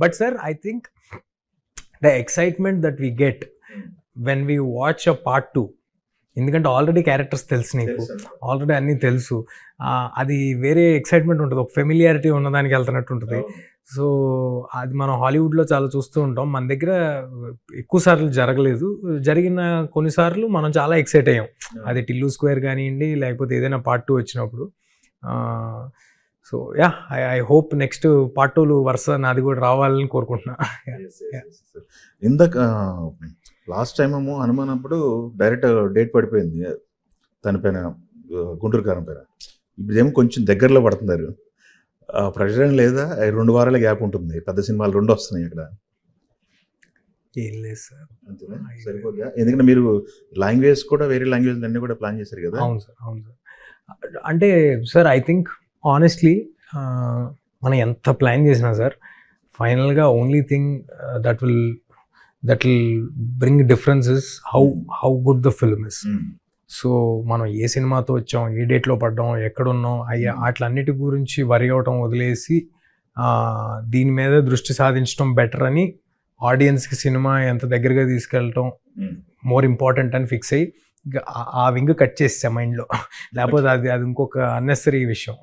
But sir I think the excitement that we get when we watch a part 2, ఎందుకంటే already characters తెలుసు నీకు, already అన్నీ తెలుసు, అది వేరే ఎక్సైట్మెంట్ ఉంటుంది, ఒక ఫెమిలియారిటీ ఉన్నదానికి వెళ్తున్నట్టు ఉంటుంది. సో అది మనం హాలీవుడ్లో చాలా చూస్తూ ఉంటాం, మన దగ్గర ఎక్కువ సార్లు జరగలేదు, జరిగిన కొన్నిసార్లు మనం చాలా ఎక్సైట్ అయ్యాం, అది టిల్లు స్క్వేర్ కానివ్వండి లేకపోతే ఏదైనా పార్ట్ 2 వచ్చినప్పుడు. So yeah, I hope next part 2 వరుస నాది కూడా రావాలని కోరుకుంటున్నా. ఇందాక లాస్ట్ టైం ఏమో హనుమాన్ అప్పుడు డైరెక్ట్ డేట్ పడిపోయింది తన పైన, గుంటూరు కారం పైన. ఇప్పుడేమో కొంచెం దగ్గరలో పడుతున్నారు, ప్రెషర్ లేదా 2 వారాల గ్యాప్ ఉంటుంది, పెద్ద సినిమాలు 2 వస్తున్నాయి ఇక్కడ. ఏం లేదు సార్, సరిపోద్దా? ఎందుకంటే మీరు లాంగ్వేజ్ కూడా వేరే లాంగ్వేజ్ అన్నీ కూడా ప్లాన్ చేశారు కదా. అవును సార్, అవును సార్. అంటే సార్ ఐ థింక్ ఆనెస్ట్లీ మనం ఎంత ప్లాన్ చేసినా సార్, ఫైనల్గా only thing that will bring difference is how good the film is. So మనం ఏ సినిమాతో వచ్చాం, ఏ డేట్లో పడ్డాం, ఎక్కడున్నాం, వాటిలన్నిటి గురించి వరి అవటం వదిలేసి దీని మీద దృష్టి సాధించడం బెటర్ అని, ఆడియన్స్కి సినిమా ఎంత దగ్గరగా తీసుకెళ్ళటం మోర్ ఇంపార్టెంట్ అని ఫిక్స్ అయ్యి ఆ వింగ్ కట్ చేసా మైండ్లో, లేకపోతే అది ఇంకొక అన్నెసరీ విషయం.